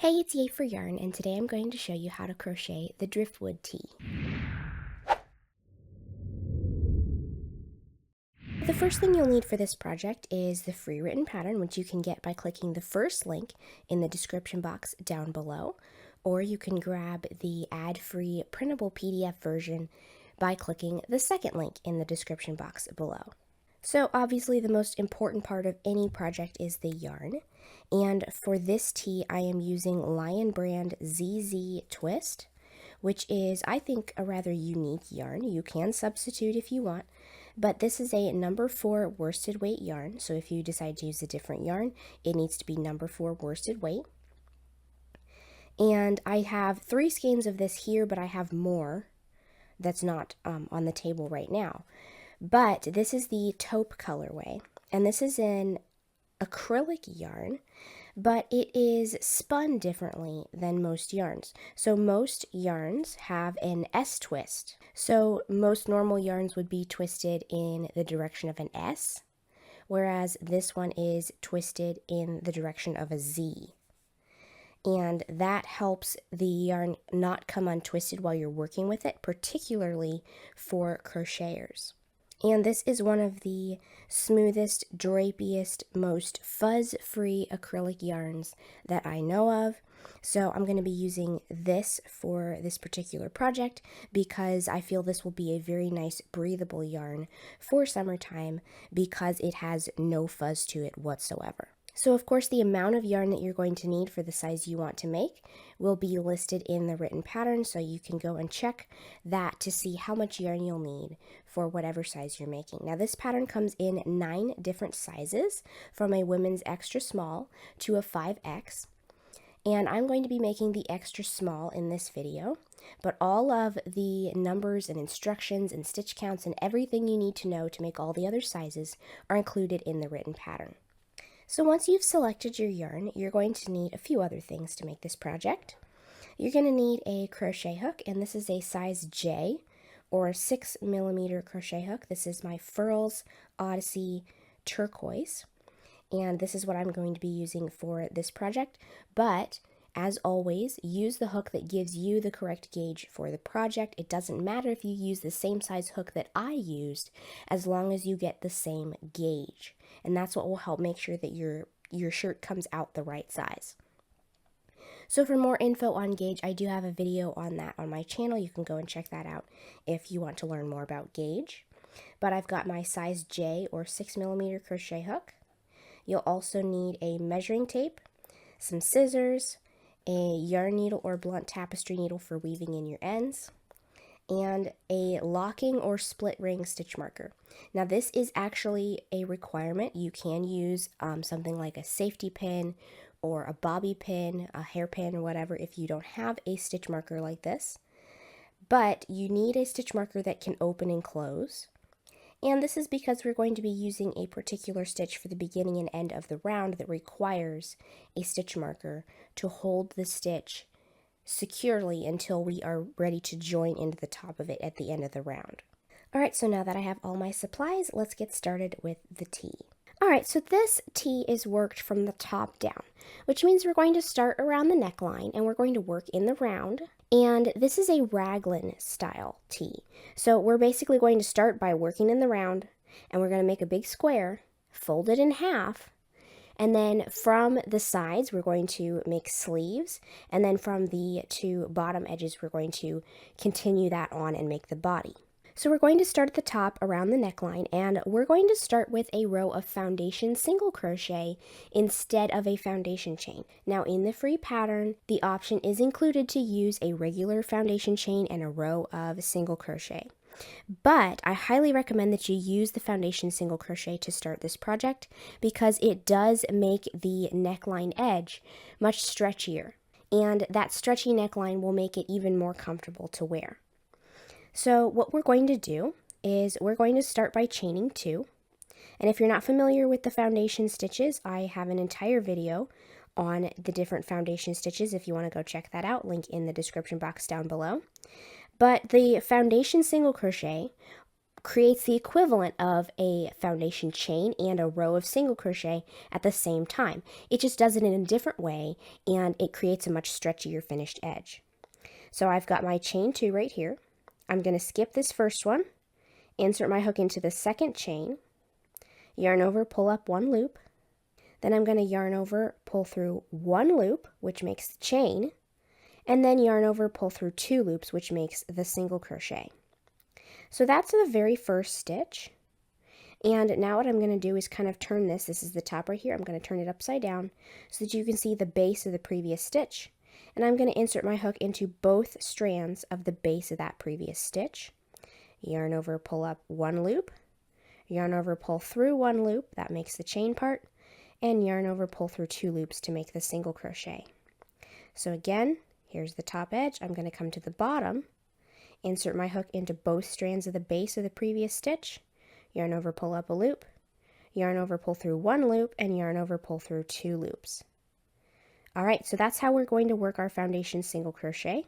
Hey, it's Yay for Yarn, and today I'm going to show you how to crochet the Driftwood Tee. The first thing you'll need for this project is the free written pattern, which you can get by clicking the first link in the description box down below, or you can grab the ad-free printable PDF version by clicking the second link in the description box below. So obviously the most important part of any project is the yarn, and for this tee I am using Lion Brand ZZ Twist, which is, I think, a rather unique yarn. You can substitute if you want, but this is a number 4 worsted weight yarn, so if you decide to use a different yarn, it needs to be number 4 worsted weight. And I have 3 skeins of this here, but I have more that's not on the table right now. But this is the taupe colorway, and this is an acrylic yarn, but it is spun differently than most yarns. So most yarns have an S twist. So most normal yarns would be twisted in the direction of an S, whereas this one is twisted in the direction of a Z. And that helps the yarn not come untwisted while you're working with it, particularly for crocheters. And this is one of the smoothest, drapiest, most fuzz-free acrylic yarns that I know of. So I'm going to be using this for this particular project because I feel this will be a very nice breathable yarn for summertime because it has no fuzz to it whatsoever. So of course the amount of yarn that you're going to need for the size you want to make will be listed in the written pattern, so you can go and check that to see how much yarn you'll need for whatever size you're making. Now this pattern comes in 9 different sizes, from a women's extra small to a 5X, and I'm going to be making the extra small in this video, but all of the numbers and instructions and stitch counts and everything you need to know to make all the other sizes are included in the written pattern. So once you've selected your yarn, you're going to need a few other things to make this project. You're going to need a crochet hook, and this is a size J or 6mm crochet hook. This is my Furls Odyssey Turquoise, and this is what I'm going to be using for this project. But as always, use the hook that gives you the correct gauge for the project. It doesn't matter if you use the same size hook that I used, as long as you get the same gauge. And that's what will help make sure that your shirt comes out the right size. So for more info on gauge, I do have a video on that on my channel. You can go and check that out if you want to learn more about gauge. But I've got my size J or 6mm crochet hook. You'll also need a measuring tape, some scissors, a yarn needle or blunt tapestry needle for weaving in your ends, and a locking or split ring stitch marker. Now this is actually a requirement. You can use something like a safety pin or a bobby pin, a hairpin, or whatever if you don't have a stitch marker like this. But you need a stitch marker that can open and close. And this is because we're going to be using a particular stitch for the beginning and end of the round that requires a stitch marker to hold the stitch securely until we are ready to join into the top of it at the end of the round. Alright, so now that I have all my supplies, let's get started with the tee. Alright, so this tee is worked from the top down, which means we're going to start around the neckline and we're going to work in the round. And this is a raglan style tee. So we're basically going to start by working in the round, and we're going to make a big square, fold it in half, and then from the sides we're going to make sleeves, and then from the 2 bottom edges we're going to continue that on and make the body. So we're going to start at the top around the neckline, and we're going to start with a row of Foundation Single Crochet instead of a foundation chain. Now in the free pattern, the option is included to use a regular foundation chain and a row of single crochet. But I highly recommend that you use the Foundation Single Crochet to start this project because it does make the neckline edge much stretchier, and that stretchy neckline will make it even more comfortable to wear. So what we're going to do is we're going to start by chaining 2. And if you're not familiar with the foundation stitches, I have an entire video on the different foundation stitches if you want to go check that out, link in the description box down below. But the Foundation Single Crochet creates the equivalent of a foundation chain and a row of single crochet at the same time. It just does it in a different way, and it creates a much stretchier finished edge. So I've got my chain 2 right here. I'm going to skip this first one, insert my hook into the second chain, yarn over, pull up 1 loop. Then I'm going to yarn over, pull through 1 loop, which makes the chain, and then yarn over, pull through 2 loops, which makes the single crochet. So that's the very first stitch. And now what I'm going to do is kind of turn this. This is the top right here. I'm going to turn it upside down so that you can see the base of the previous stitch. And I'm going to insert my hook into both strands of the base of that previous stitch. Yarn over, pull up 1 loop. Yarn over, pull through 1 loop. That makes the chain part. And yarn over, pull through 2 loops to make the single crochet. So again, here's the top edge. I'm going to come to the bottom, insert my hook into both strands of the base of the previous stitch, yarn over, pull up a loop, yarn over, pull through 1 loop, and yarn over, pull through 2 loops. Alright, so that's how we're going to work our foundation single crochet.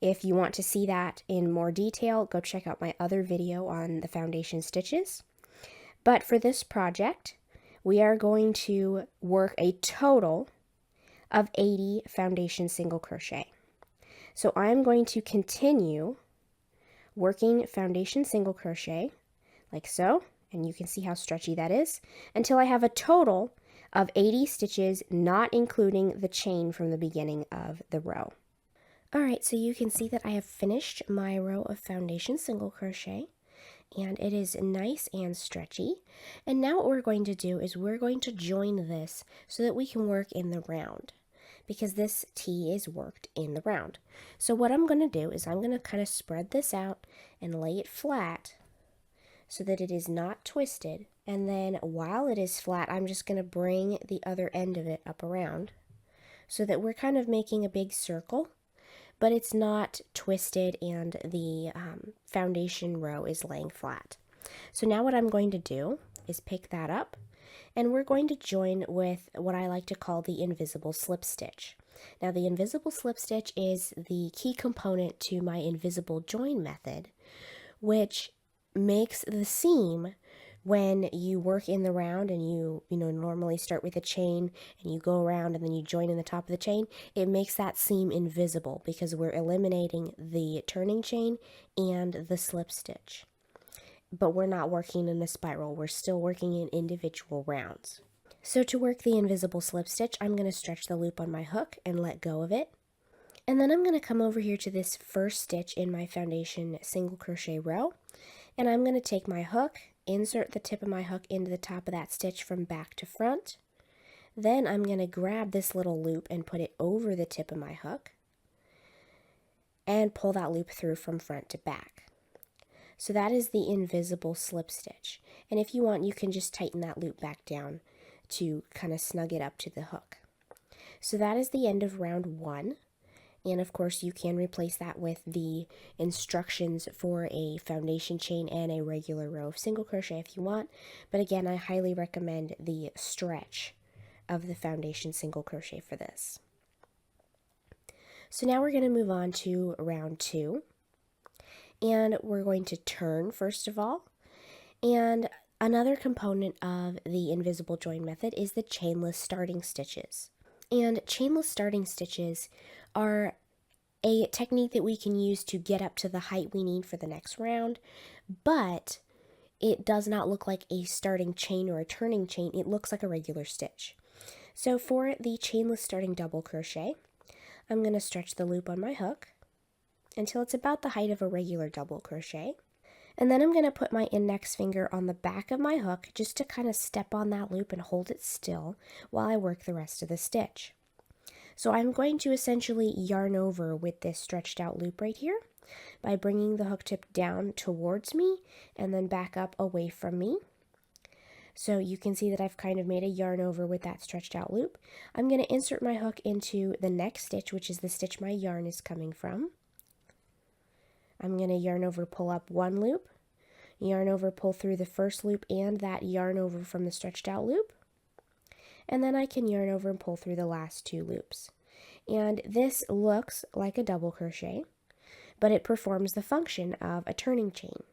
If you want to see that in more detail, go check out my other video on the foundation stitches. But for this project, we are going to work a total of 80 foundation single crochet. So I'm going to continue working foundation single crochet like so, and you can see how stretchy that is, until I have a total of 80 stitches, not including the chain from the beginning of the row. Alright, so you can see that I have finished my row of foundation single crochet, and it is nice and stretchy. And now what we're going to do is we're going to join this so that we can work in the round, because this tee is worked in the round. So what I'm going to do is I'm going to kind of spread this out and lay it flat so that it is not twisted. And then while it is flat, I'm just going to bring the other end of it up around so that we're kind of making a big circle, but it's not twisted and the foundation row is laying flat. So now what I'm going to do is pick that up, and we're going to join with what I like to call the invisible slip stitch. Now the invisible slip stitch is the key component to my invisible join method, which makes the seam, when you work in the round and you normally start with a chain and you go around and then you join in the top of the chain, it makes that seam invisible because we're eliminating the turning chain and the slip stitch. But we're not working in a spiral, we're still working in individual rounds. So to work the invisible slip stitch, I'm going to stretch the loop on my hook and let go of it. And then I'm going to come over here to this first stitch in my foundation single crochet row, and I'm going to take my hook, insert the tip of my hook into the top of that stitch from back to front. Then I'm going to grab this little loop and put it over the tip of my hook and pull that loop through from front to back. So that is the invisible slip stitch. And if you want, you can just tighten that loop back down to kind of snug it up to the hook. So that is the end of round 1. And of course you can replace that with the instructions for a foundation chain and a regular row of single crochet if you want. But again, I highly recommend the stretch of the foundation single crochet for this. So now we're going to move on to round 2. And we're going to turn first of all. And another component of the invisible join method is the chainless starting stitches. And chainless starting stitches are a technique that we can use to get up to the height we need for the next round, but it does not look like a starting chain or a turning chain. It looks like a regular stitch. So for the chainless starting double crochet, I'm going to stretch the loop on my hook until it's about the height of a regular double crochet. And then I'm going to put my index finger on the back of my hook just to kind of step on that loop and hold it still while I work the rest of the stitch. So I'm going to essentially yarn over with this stretched out loop right here by bringing the hook tip down towards me and then back up away from me. So you can see that I've kind of made a yarn over with that stretched out loop. I'm going to insert my hook into the next stitch, which is the stitch my yarn is coming from. I'm going to yarn over, pull up one loop, yarn over, pull through the first loop and that yarn over from the stretched out loop, and then I can yarn over and pull through the last 2 loops. And this looks like a double crochet, but it performs the function of a turning chain.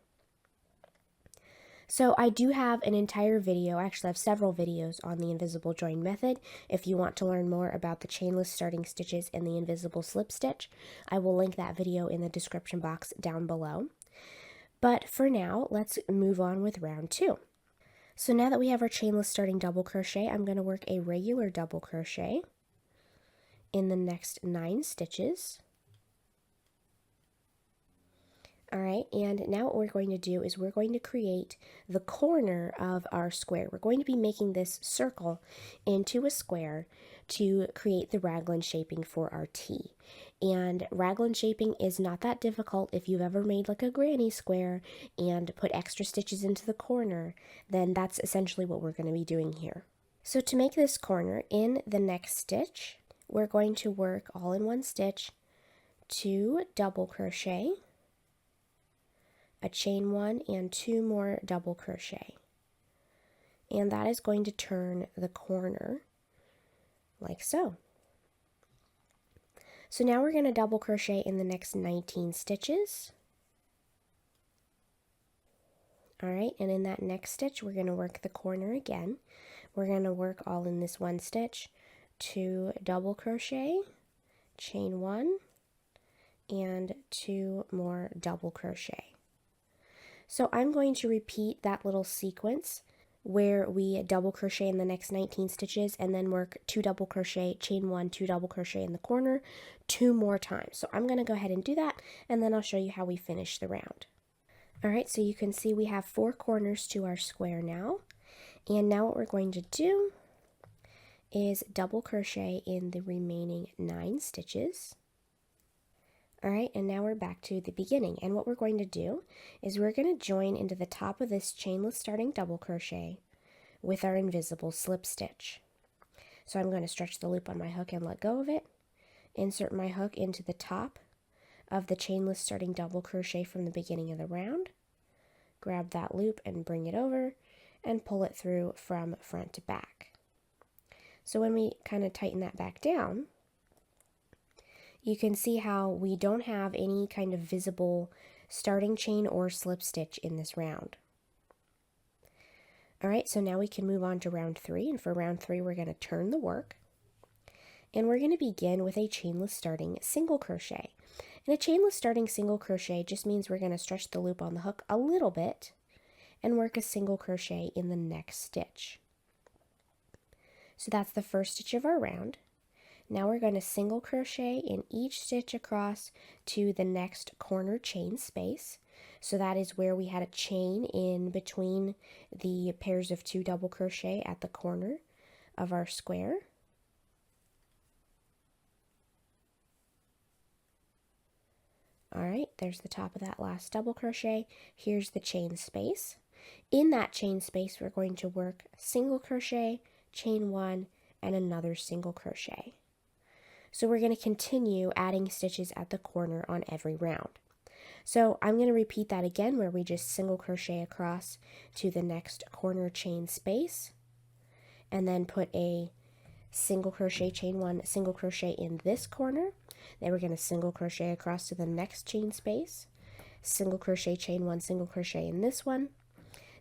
So I do have an entire video, actually I have several videos on the invisible join method. If you want to learn more about the chainless starting stitches and the invisible slip stitch, I will link that video in the description box down below. But for now, let's move on with round 2. So now that we have our chainless starting double crochet, I'm going to work a regular double crochet in the next 9 stitches. Alright, and now what we're going to do is we're going to create the corner of our square. We're going to be making this circle into a square to create the raglan shaping for our tee. And raglan shaping is not that difficult. If you've ever made like a granny square and put extra stitches into the corner, then that's essentially what we're going to be doing here. So to make this corner, in the next stitch, we're going to work all in one stitch, 2 double crochet, a chain 1 and 2 more double crochet, and that is going to turn the corner like so. So now we're going to double crochet in the next 19 stitches. Alright, and in that next stitch we're going to work the corner again. We're going to work all in this one stitch, 2 double crochet, chain 1, and 2 more double crochet. So I'm going to repeat that little sequence where we double crochet in the next 19 stitches and then work 2 double crochet, chain 1, 2 double crochet in the corner 2 more times. So I'm going to go ahead and do that, and then I'll show you how we finish the round. Alright, so you can see we have 4 corners to our square now. And now what we're going to do is double crochet in the remaining 9 stitches. Alright, and now we're back to the beginning, and what we're going to do is we're going to join into the top of this chainless starting double crochet with our invisible slip stitch. So I'm going to stretch the loop on my hook and let go of it, insert my hook into the top of the chainless starting double crochet from the beginning of the round, grab that loop and bring it over, and pull it through from front to back. So when we kind of tighten that back down, you can see how we don't have any kind of visible starting chain or slip stitch in this round. Alright, so now we can move on to round 3, and for round 3 we're going to turn the work, and we're going to begin with a chainless starting single crochet. And a chainless starting single crochet just means we're going to stretch the loop on the hook a little bit and work a single crochet in the next stitch. So that's the first stitch of our round. Now we're going to single crochet in each stitch across to the next corner chain space. So that is where we had a chain in between the pairs of 2 double crochet at the corner of our square. Alright, there's the top of that last double crochet. Here's the chain space. In that chain space we're going to work single crochet, chain 1, and another single crochet. So we're going to continue adding stitches at the corner on every round. So I'm going to repeat that again, where we just single crochet across to the next corner chain space, and then put a single crochet, chain 1, single crochet in this corner. Then we're going to single crochet across to the next chain space, single crochet, chain 1, single crochet in this one.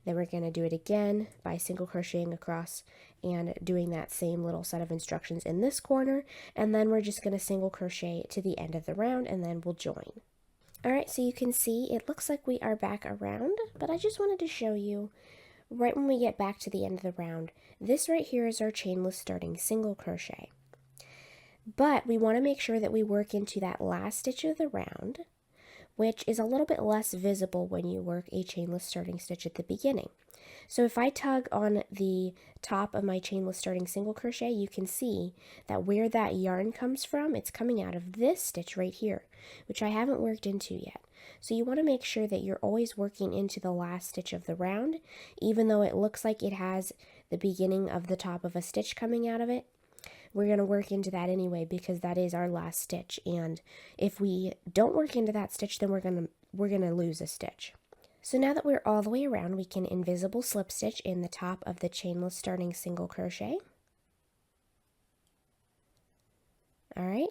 Then we're going to do it again by single crocheting across and doing that same little set of instructions in this corner, and then we're just going to single crochet to the end of the round, and then we'll join. Alright, so you can see it looks like we are back around, but I just wanted to show you right when we get back to the end of the round, this right here is our chainless starting single crochet. But we want to make sure that we work into that last stitch of the round, which is a little bit less visible when you work a chainless starting stitch at the beginning. So if I tug on the top of my chainless starting single crochet, you can see that where that yarn comes from, it's coming out of this stitch right here, which I haven't worked into yet. So you want to make sure that you're always working into the last stitch of the round, even though it looks like it has the beginning of the top of a stitch coming out of it. We're going to work into that anyway because that is our last stitch, and if we don't work into that stitch, then we're going to lose a stitch. So now that we're all the way around, we can invisible slip stitch in the top of the chainless starting single crochet. Alright,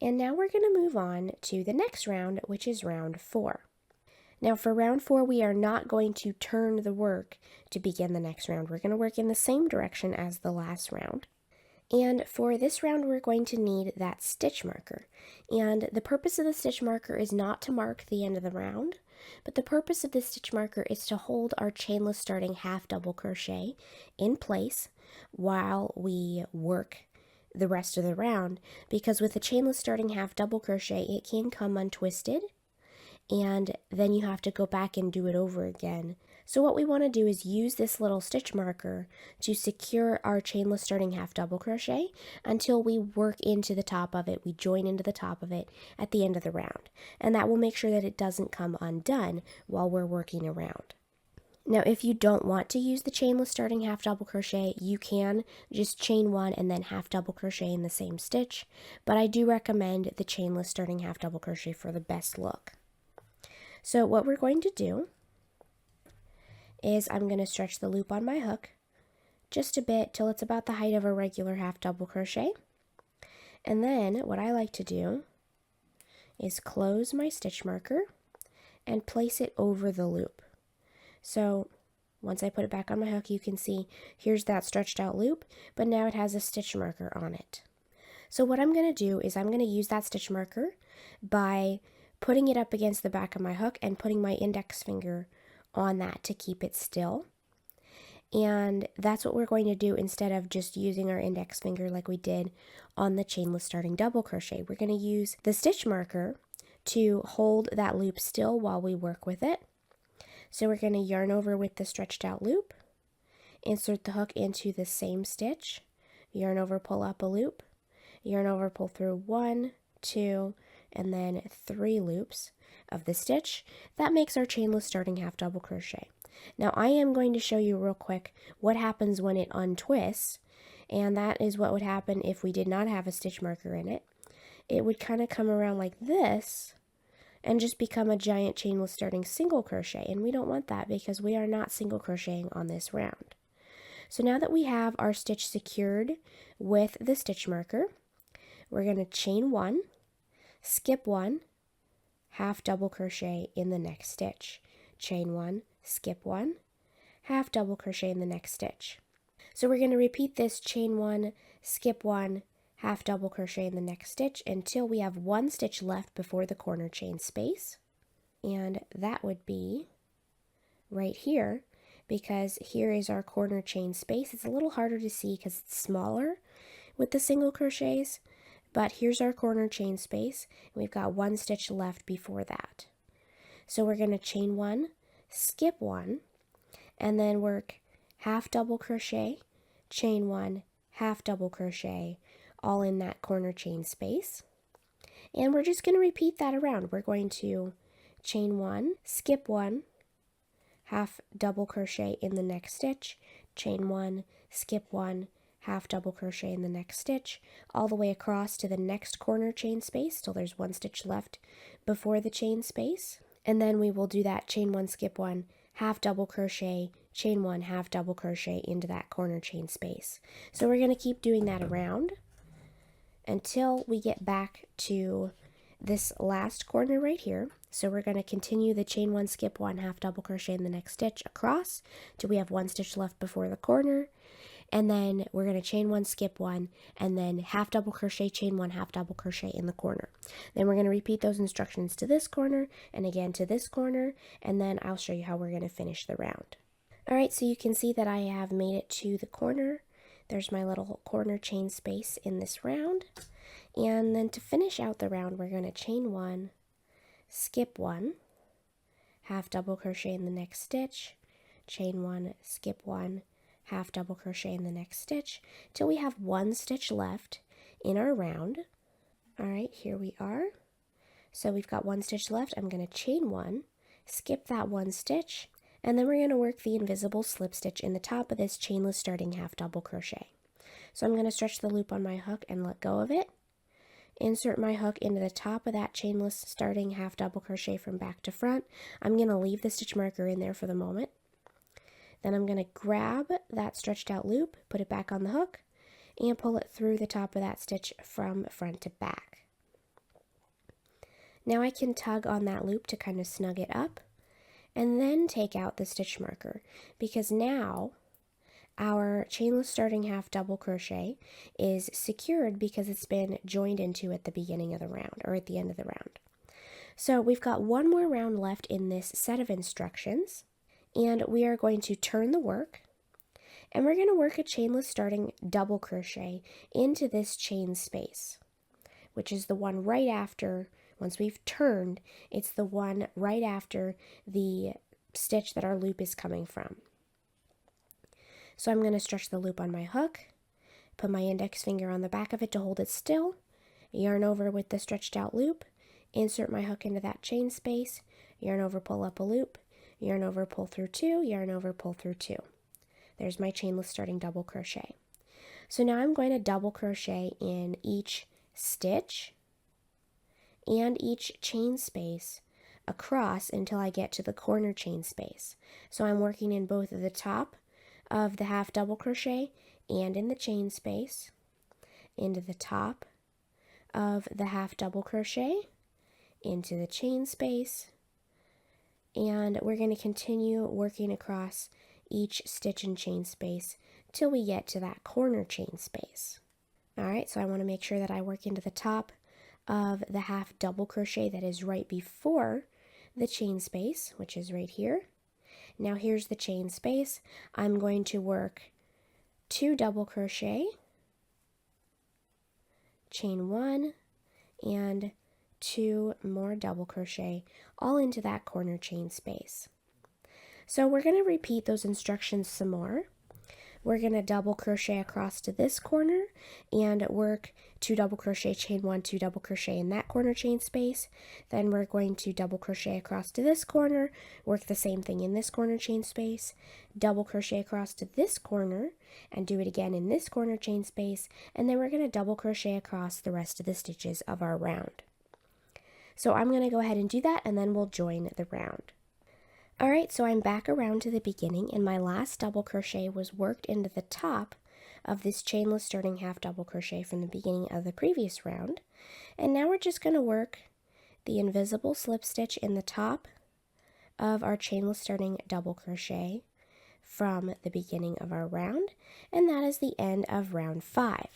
and now we're going to move on to the next round, which is round 4. Now for round 4, we are not going to turn the work to begin the next round. We're going to work in the same direction as the last round. And for this round, we're going to need that stitch marker. And the purpose of the stitch marker is not to mark the end of the round, but the purpose of the stitch marker is to hold our chainless starting half double crochet in place while we work the rest of the round, because with the chainless starting half double crochet, it can come untwisted, and then you have to go back and do it over again. So what we want to do is use this little stitch marker to secure our chainless starting half double crochet until we work into the top of it. We join into the top of it at the end of the round, and that will make sure that it doesn't come undone while we're working around. Now, if you don't want to use the chainless starting half double crochet, you can just chain 1 and then half double crochet in the same stitch, but I do recommend the chainless starting half double crochet for the best look. So what we're going to do is I'm going to stretch the loop on my hook just a bit till it's about the height of a regular half double crochet. And then what I like to do is close my stitch marker and place it over the loop. So once I put it back on my hook, you can see here's that stretched out loop, but now it has a stitch marker on it. So what I'm going to do is I'm going to use that stitch marker by putting it up against the back of my hook and putting my index finger on that to keep it still. And that's what we're going to do instead of just using our index finger like we did on the chainless starting double crochet. We're going to use the stitch marker to hold that loop still while we work with it. So we're going to yarn over with the stretched out loop, insert the hook into the same stitch, yarn over, pull up a loop, yarn over, pull through 1, 2, and then 3 loops of the stitch. That makes our chainless starting half double crochet. Now I am going to show you real quick what happens when it untwists, and that is what would happen if we did not have a stitch marker in it. It would kind of come around like this and just become a giant chainless starting single crochet, and we don't want that because we are not single crocheting on this round. So now that we have our stitch secured with the stitch marker, we're going to chain 1, skip 1, half double crochet in the next stitch, chain 1, skip 1, half double crochet in the next stitch. So we're going to repeat this chain 1, skip 1, half double crochet in the next stitch until we have 1 stitch left before the corner chain space, and that would be right here, because here is our corner chain space. It's a little harder to see because it's smaller with the single crochets, but here's our corner chain space, and we've got 1 stitch left before that. So we're going to chain 1, skip 1, and then work half double crochet, chain 1, half double crochet, all in that corner chain space. And we're just going to repeat that around. We're going to chain 1, skip 1, half double crochet in the next stitch, chain 1, skip 1, half double crochet in the next stitch, all the way across to the next corner chain space till there's 1 stitch left before the chain space. And then we will do that chain 1, skip 1, half double crochet, chain 1, half double crochet into that corner chain space. So we're going to keep doing that around until we get back to this last corner right here. So we're going to continue the chain 1, skip 1, half double crochet in the next stitch across till we have 1 stitch left before the corner, and then we're going to chain 1, skip 1, and then half double crochet, chain 1, half double crochet in the corner. Then we're going to repeat those instructions to this corner and again to this corner, and then I'll show you how we're going to finish the round. Alright, so you can see that I have made it to the corner. There's my little corner chain space in this round. And then to finish out the round, we're going to chain 1, skip 1, half double crochet in the next stitch, chain 1, skip 1, half double crochet in the next stitch till we have 1 stitch left in our round. Alright, here we are. So we've got 1 stitch left. I'm going to chain 1, skip that 1 stitch, and then we're going to work the invisible slip stitch in the top of this chainless starting half double crochet. So I'm going to stretch the loop on my hook and let go of it. Insert my hook into the top of that chainless starting half double crochet from back to front. I'm going to leave the stitch marker in there for the moment. Then I'm going to grab that stretched out loop, put it back on the hook, and pull it through the top of that stitch from front to back. Now I can tug on that loop to kind of snug it up, and then take out the stitch marker, because now our chainless starting half double crochet is secured because it's been joined into at the beginning of the round, or at the end of the round. So we've got one more round left in this set of instructions, and we are going to turn the work, and we're going to work a chainless starting double crochet into this chain space, which is the one right after, once we've turned, it's the one right after the stitch that our loop is coming from. So I'm going to stretch the loop on my hook, put my index finger on the back of it to hold it still, yarn over with the stretched out loop, insert my hook into that chain space, yarn over, pull up a loop, yarn over, pull through two, yarn over, pull through two. There's my chainless starting double crochet. So now I'm going to double crochet in each stitch and each chain space across until I get to the corner chain space. So I'm working in both of the top of the half double crochet and in the chain space, into the top of the half double crochet, into the chain space, and we're going to continue working across each stitch and chain space till we get to that corner chain space. Alright, so I want to make sure that I work into the top of the half double crochet that is right before the chain space, which is right here. Now here's the chain space. I'm going to work 2 double crochet, chain 1, and 2 more double crochet, all into that corner chain space. So we're going to repeat those instructions some more. We're going to double crochet across to this corner and work 2 double crochet, chain 1, 2 double crochet in that corner chain space. Then we're going to double crochet across to this corner, work the same thing in this corner chain space, double crochet across to this corner and do it again in this corner chain space, and then we're going to double crochet across the rest of the stitches of our round. So I'm going to go ahead and do that, and then we'll join the round. Alright, so I'm back around to the beginning, and my last double crochet was worked into the top of this chainless starting half double crochet from the beginning of the previous round. And now we're just going to work the invisible slip stitch in the top of our chainless starting double crochet from the beginning of our round, and that is the end of round 5.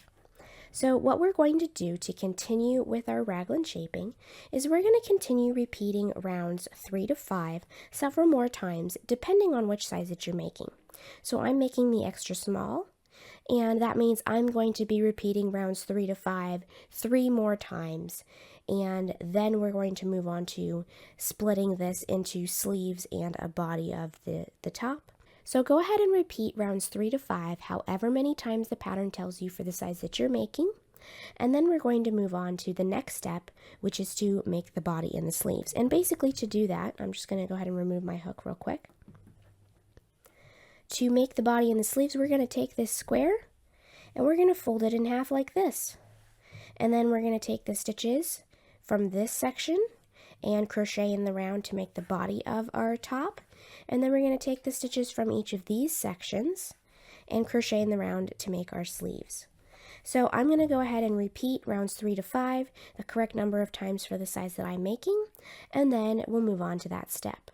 So what we're going to do to continue with our raglan shaping is we're going to continue repeating rounds 3 to 5 several more times depending on which size that you're making. So I'm making the extra small, and that means I'm going to be repeating rounds 3 to 5 3 more times, and then we're going to move on to splitting this into sleeves and a body of the top. So go ahead and repeat rounds 3 to 5 however many times the pattern tells you for the size that you're making. And then we're going to move on to the next step, which is to make the body and the sleeves. And basically to do that, I'm just going to go ahead and remove my hook real quick. To make the body and the sleeves, we're going to take this square and we're going to fold it in half like this. And then we're going to take the stitches from this section and crochet in the round to make the body of our top. And then we're going to take the stitches from each of these sections and crochet in the round to make our sleeves. So I'm going to go ahead and repeat rounds 3 to 5, the correct number of times for the size that I'm making, and then we'll move on to that step.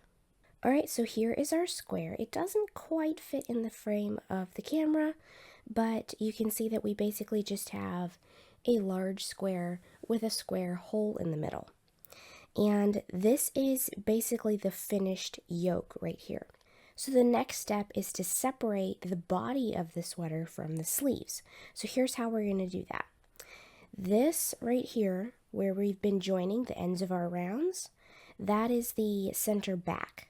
Alright, so here is our square. It doesn't quite fit in the frame of the camera, but you can see that we basically just have a large square with a square hole in the middle. And this is basically the finished yoke right here. So the next step is to separate the body of the sweater from the sleeves. So here's how we're going to do that. This right here, where we've been joining the ends of our rounds, that is the center back.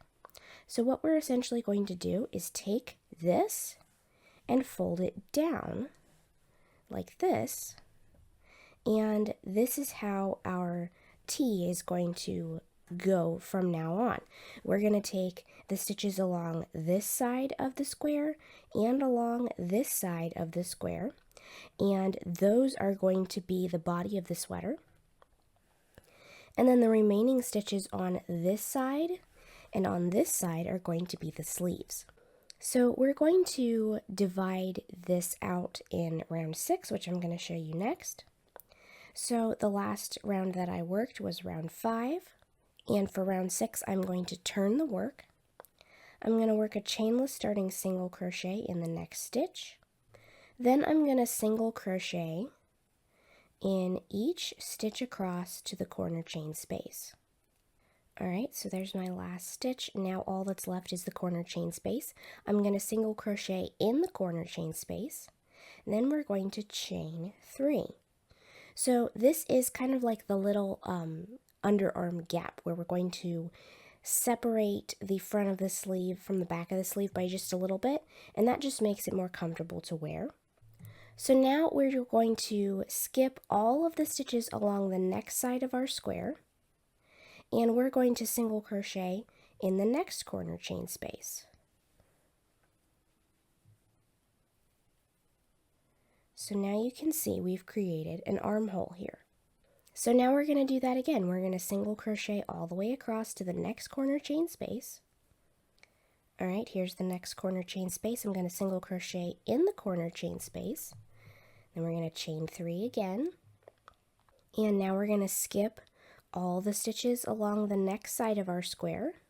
So what we're essentially going to do is take this and fold it down like this. And this is how our tee is going to go from now on. We're going to take the stitches along this side of the square and along this side of the square, and those are going to be the body of the sweater. And then the remaining stitches on this side and on this side are going to be the sleeves. So we're going to divide this out in round 6, which I'm going to show you next. So the last round that I worked was round 5, and for round 6 I'm going to turn the work, I'm going to work a chainless starting single crochet in the next stitch. Then I'm going to single crochet in each stitch across to the corner chain space. Alright, so there's my last stitch. Now all that's left is the corner chain space. I'm going to single crochet in the corner chain space. Then we're going to chain 3. So this is kind of like the little underarm gap where we're going to separate the front of the sleeve from the back of the sleeve by just a little bit, and that just makes it more comfortable to wear. So now we're going to skip all of the stitches along the next side of our square, and we're going to single crochet in the next corner chain space. So now you can see we've created an armhole here. So now we're going to do that again. We're going to single crochet all the way across to the next corner chain space. Alright, here's the next corner chain space. I'm going to single crochet in the corner chain space. Then we're going to chain 3 again. And now we're going to skip all the stitches along the next side of our square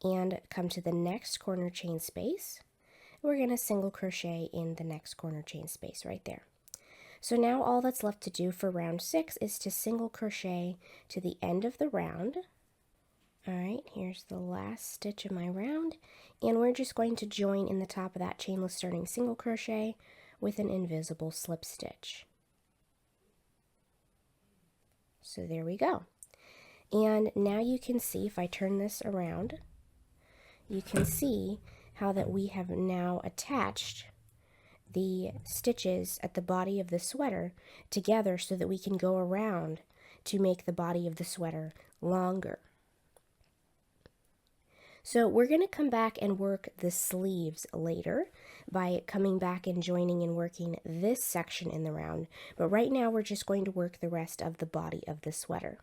and come to the next corner chain space. We're going to single crochet in the next corner chain space right there. So now all that's left to do for round 6 is to single crochet to the end of the round. Alright, here's the last stitch of my round, and we're just going to join in the top of that chainless starting single crochet with an invisible slip stitch. So there we go. And now you can see, if I turn this around, you can see how that we have now attached the stitches at the body of the sweater together so that we can go around to make the body of the sweater longer. So we're going to come back and work the sleeves later by coming back and joining and working this section in the round. But right now we're just going to work the rest of the body of the sweater.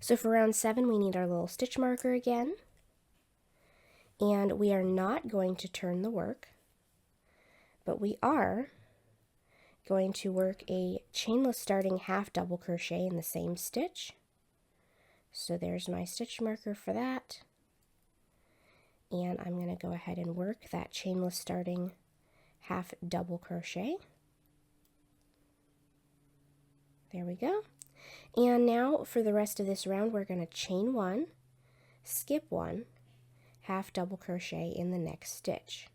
So for round 7 we need our little stitch marker again. And we are not going to turn the work, but we are going to work a chainless starting half double crochet in the same stitch. So there's my stitch marker for that. And I'm going to go ahead and work that chainless starting half double crochet. There we go. And now for the rest of this round we're going to chain 1, skip 1, half double crochet in the next stitch.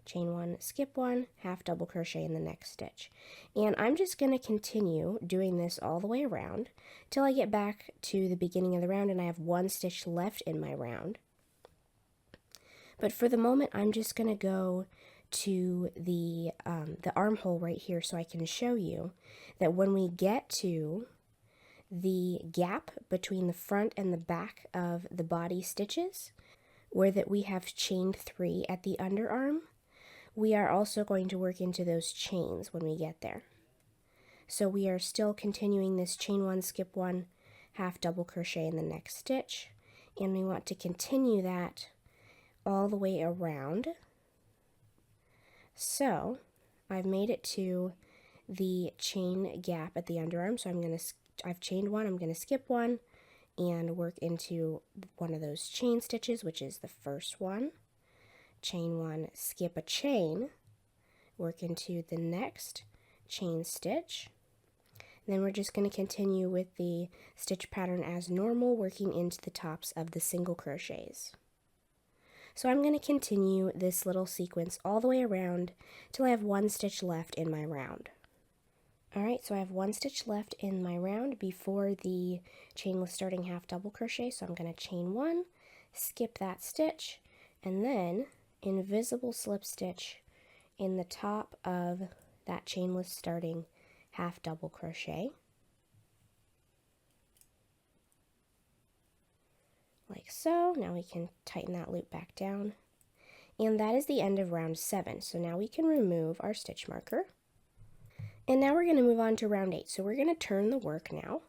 Chain 1, skip 1, half double crochet in the next stitch. And I'm just going to continue doing this all the way around till I get back to the beginning of the round and I have 1 stitch left in my round. But for the moment, I'm just going to go to the armhole right here so I can show you that when we get to the gap between the front and the back of the body stitches, where that we have chained 3 at the underarm, we are also going to work into those chains when we get there. So we are still continuing this chain 1, skip 1, half double crochet in the next stitch, and we want to continue that all the way around. So I've made it to the chain gap at the underarm, so I've chained 1, I'm going to skip 1 and work into one of those chain stitches, which is the first one. Chain 1, skip a chain, work into the next chain stitch. Then we're just going to continue with the stitch pattern as normal, working into the tops of the single crochets. So I'm going to continue this little sequence all the way around till I have 1 stitch left in my round. Alright, so I have 1 stitch left in my round before the chainless starting half double crochet, so I'm going to chain 1, skip that stitch, and then invisible slip stitch in the top of that chainless starting half double crochet. Like so. Now we can tighten that loop back down. And that is the end of round 7. So now we can remove our stitch marker. And now we're going to move on to round 8. So we're going to turn the work now.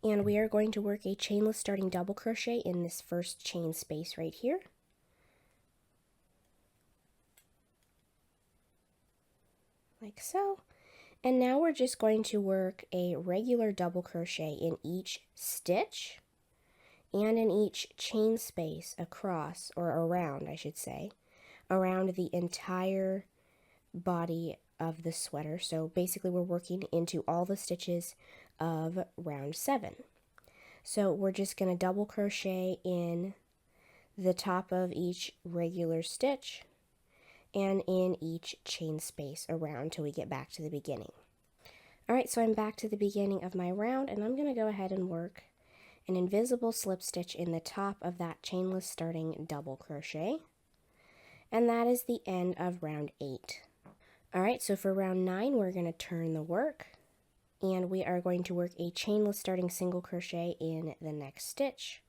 And we are going to work a chainless starting double crochet in this first chain space right here. Like so. And now we're just going to work a regular double crochet in each stitch. and in each chain space across, or around I should say, around the entire body of the sweater. So basically we're working into all the stitches of round 7. So we're just going to double crochet in the top of each regular stitch and in each chain space around till we get back to the beginning. Alright, so I'm back to the beginning of my round, and I'm going to go ahead and work an invisible slip stitch in the top of that chainless starting double crochet, and that is the end of round 8. Alright, so for round 9 we're going to turn the work, and we are going to work a chainless starting single crochet in the next stitch.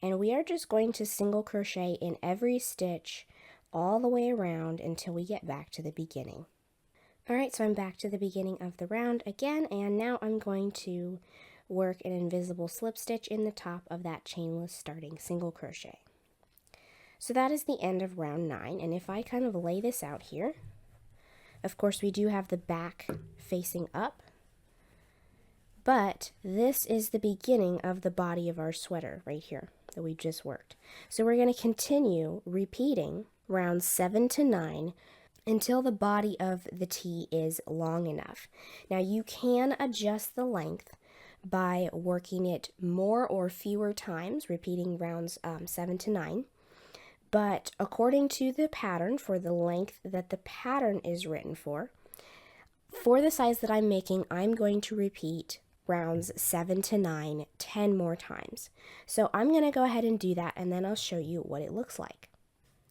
And we are just going to single crochet in every stitch all the way around until we get back to the beginning. Alright, so I'm back to the beginning of the round again, and now I'm going to work an invisible slip stitch in the top of that chainless starting single crochet. So that is the end of round 9, and if I kind of lay this out here, of course we do have the back facing up, but this is the beginning of the body of our sweater right here that we just worked. So we're going to continue repeating rounds 7 to 9 until the body of the tee is long enough. Now you can adjust the length by working it more or fewer times, repeating rounds 7 to 9. But according to the pattern, for the length that the pattern is written for the size that I'm making, I'm going to repeat rounds 7 to 9 10 more times. So I'm going to go ahead and do that, and then I'll show you what it looks like.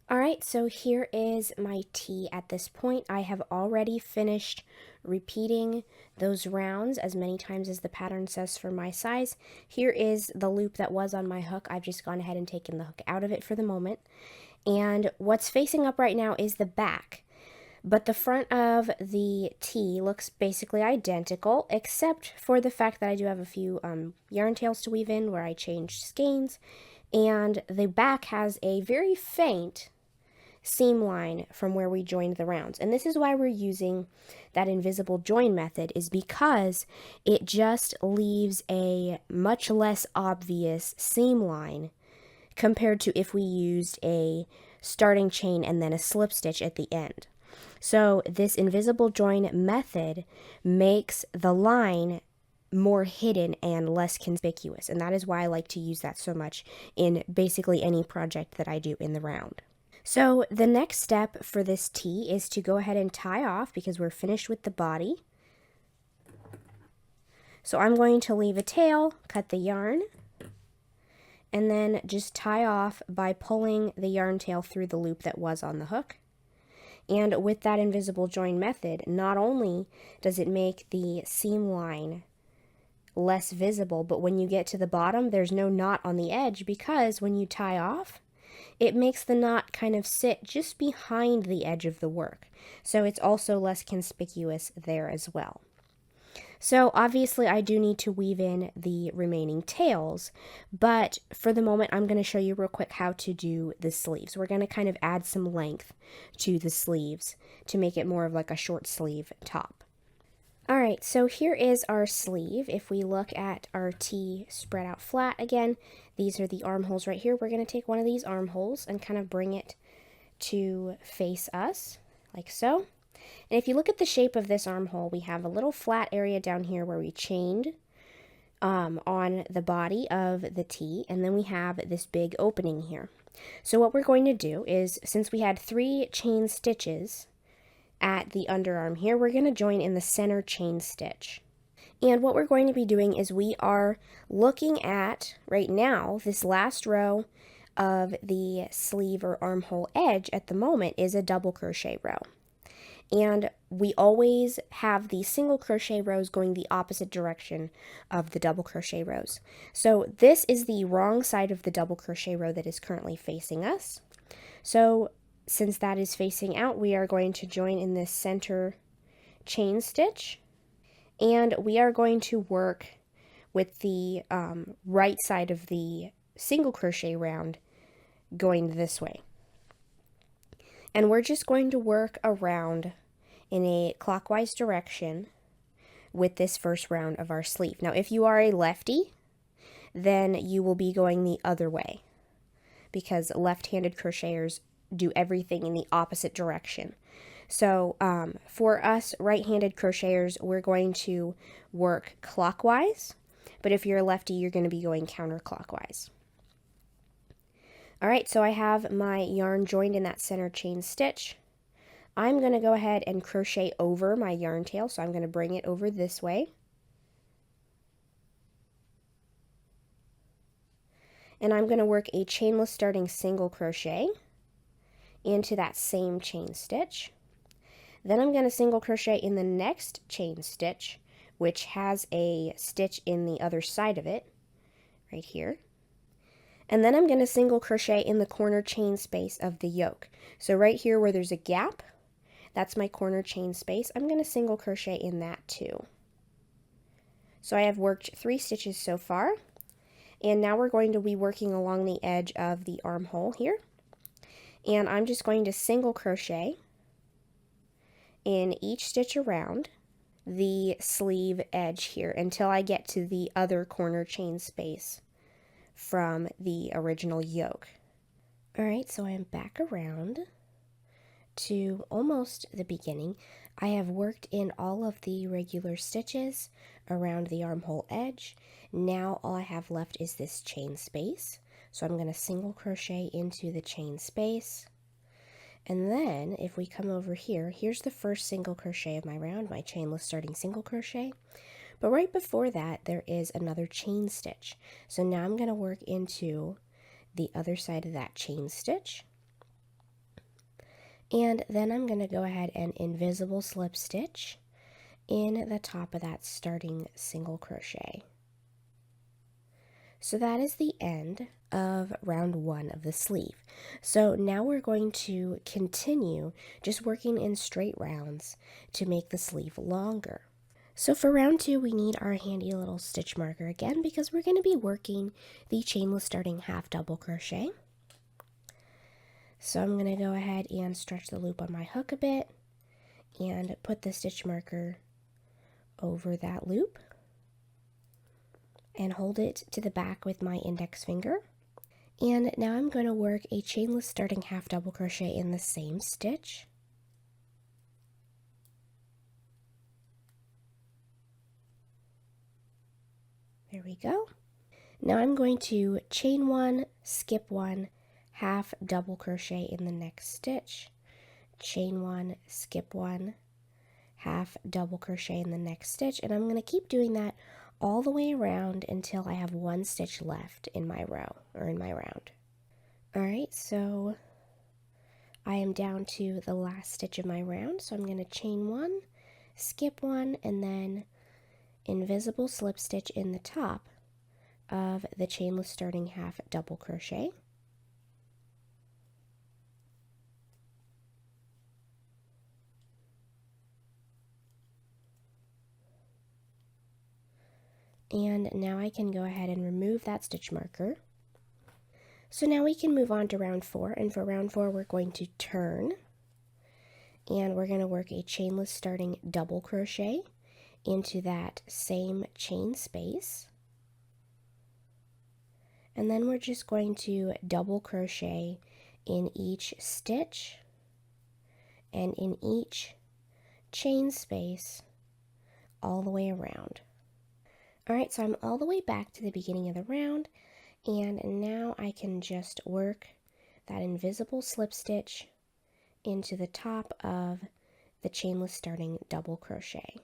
Alright, so here is my tee at this point. I have already finished repeating those rounds as many times as the pattern says for my size. Here is the loop that was on my hook. I've just gone ahead and taken the hook out of it for the moment. And what's facing up right now is the back. But the front of the tee looks basically identical, except for the fact that I do have a few yarn tails to weave in where I changed skeins. And the back has a very faint seam line from where we joined the rounds. And this is why we're using that invisible join method, is because it just leaves a much less obvious seam line compared to if we used a starting chain and then a slip stitch at the end. So this invisible join method makes the line more hidden and less conspicuous, and that is why I like to use that so much in basically any project that I do in the round. So the next step for this tee is to go ahead and tie off, because we're finished with the body. So I'm going to leave a tail, cut the yarn, and then just tie off by pulling the yarn tail through the loop that was on the hook. And with that invisible join method, not only does it make the seam line less visible, but when you get to the bottom, there's no knot on the edge, because when you tie off, it makes the knot kind of sit just behind the edge of the work. So it's also less conspicuous there as well. So obviously I do need to weave in the remaining tails, but for the moment I'm going to show you real quick how to do the sleeves. We're going to kind of add some length to the sleeves to make it more of like a short sleeve top. Alright, so here is our sleeve. If we look at our tee spread out flat again, these are the armholes right here. We're going to take one of these armholes and kind of bring it to face us, like so. And if you look at the shape of this armhole, we have a little flat area down here where we chained on the body of the tee, and then we have this big opening here. So what we're going to do is, since we had 3 chain stitches at the underarm here, we're going to join in the center chain stitch. And what we're going to be doing is we are looking at, right now, this last row of the sleeve or armhole edge at the moment is a double crochet row. And we always have the single crochet rows going the opposite direction of the double crochet rows. So this is the wrong side of the double crochet row that is currently facing us. So since that is facing out, we are going to join in this center chain stitch, and we are going to work with the right side of the single crochet round going this way. And we're just going to work around in a clockwise direction with this first round of our sleeve. Now, if you are a lefty, then you will be going the other way, because left-handed crocheters do everything in the opposite direction. So for us right-handed crocheters, we're going to work clockwise, but if you're a lefty, you're going to be going counterclockwise. All right, so I have my yarn joined in that center chain stitch. I'm going to go ahead and crochet over my yarn tail, so I'm going to bring it over this way. And I'm going to work a chainless starting single crochet into that same chain stitch. Then I'm going to single crochet in the next chain stitch, which has a stitch in the other side of it, right here. And then I'm going to single crochet in the corner chain space of the yoke. So right here where there's a gap, that's my corner chain space. I'm going to single crochet in that too. So I have worked 3 stitches so far. And now we're going to be working along the edge of the armhole here. And I'm just going to single crochet in each stitch around the sleeve edge here until I get to the other corner chain space from the original yoke. All right, so I'm back around to almost the beginning. I have worked in all of the regular stitches around the armhole edge. Now all I have left is this chain space. So I'm going to single crochet into the chain space. And then if we come over here, here's the first single crochet of my round, my chainless starting single crochet. But right before that, there is another chain stitch. So now I'm going to work into the other side of that chain stitch. And then I'm going to go ahead and invisible slip stitch in the top of that starting single crochet. So that is the end of round 1 of the sleeve. So now we're going to continue just working in straight rounds to make the sleeve longer. So for round 2, we need our handy little stitch marker again, because we're going to be working the chainless starting half double crochet. So I'm going to go ahead and stretch the loop on my hook a bit and put the stitch marker over that loop and hold it to the back with my index finger. And now I'm going to work a chainless starting half double crochet in the same stitch. There we go. Now I'm going to chain 1, skip 1, half double crochet in the next stitch, chain 1, skip 1, half double crochet in the next stitch, and I'm going to keep doing that all the way around until I have 1 stitch left in my row, or in my round. Alright, so I am down to the last stitch of my round, so I'm going to chain 1, skip 1, and then invisible slip stitch in the top of the chainless starting half double crochet. And now I can go ahead and remove that stitch marker. So now we can move on to round 4, and for round 4 we're going to turn, and we're going to work a chainless starting double crochet into that same chain space. And then we're just going to double crochet in each stitch and in each chain space all the way around. Alright, so I'm all the way back to the beginning of the round, and now I can just work that invisible slip stitch into the top of the chainless starting double crochet.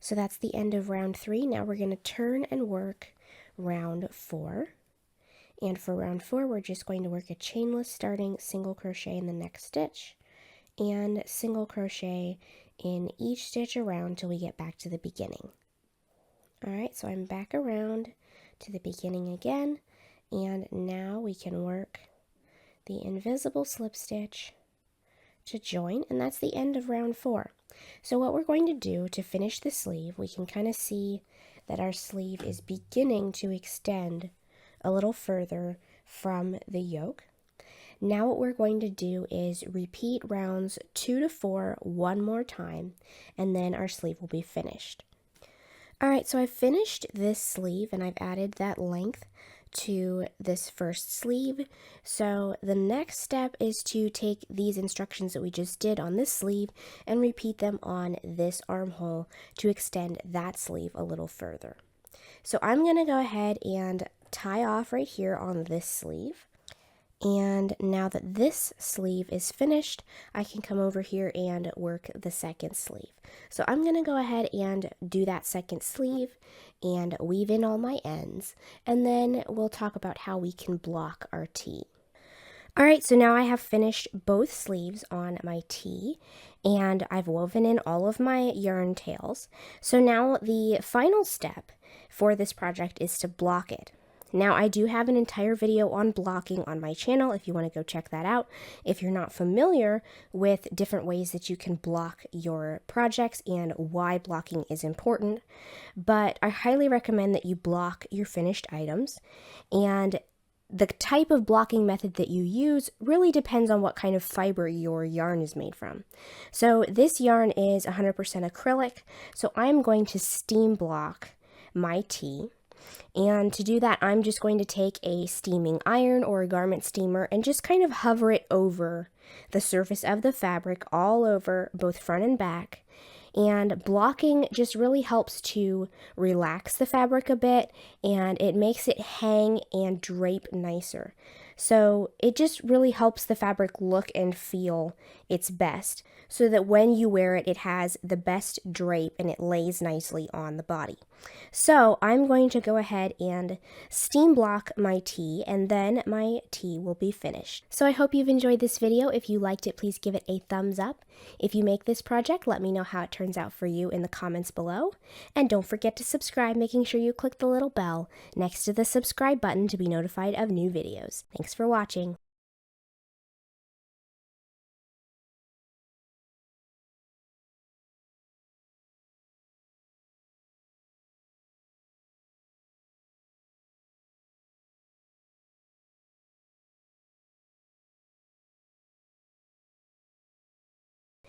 So that's the end of round 3. Now we're going to turn and work round 4. And for round 4, we're just going to work a chainless starting single crochet in the next stitch and single crochet in each stitch around till we get back to the beginning. Alright, so I'm back around to the beginning again, and now we can work the invisible slip stitch to join, and that's the end of round 4. So what we're going to do to finish the sleeve, we can kind of see that our sleeve is beginning to extend a little further from the yoke. Now what we're going to do is repeat rounds 2 to 4 one more time, and then our sleeve will be finished. Alright, so I've finished this sleeve and I've added that length to this first sleeve. So the next step is to take these instructions that we just did on this sleeve and repeat them on this armhole to extend that sleeve a little further. So I'm going to go ahead and tie off right here on this sleeve. And now that this sleeve is finished, I can come over here and work the second sleeve. So I'm going to go ahead and do that second sleeve and weave in all my ends, and then we'll talk about how we can block our tee. Alright, so now I have finished both sleeves on my tee, and I've woven in all of my yarn tails. So now the final step for this project is to block it. Now, I do have an entire video on blocking on my channel if you want to go check that out if you're not familiar with different ways that you can block your projects and why blocking is important. But I highly recommend that you block your finished items, and the type of blocking method that you use really depends on what kind of fiber your yarn is made from. So this yarn is 100% acrylic, so I'm going to steam block my tee. And to do that, I'm just going to take a steaming iron or a garment steamer and just kind of hover it over the surface of the fabric, all over both front and back. And blocking just really helps to relax the fabric a bit, and it makes it hang and drape nicer. So it just really helps the fabric look and feel its best, so that when you wear it, it has the best drape and it lays nicely on the body. So I'm going to go ahead and steam block my tee, and then my tee will be finished. So I hope you've enjoyed this video. If you liked it, please give it a thumbs up. If you make this project, let me know how it turns out for you in the comments below. And don't forget to subscribe, making sure you click the little bell next to the subscribe button to be notified of new videos. Thanks for watching.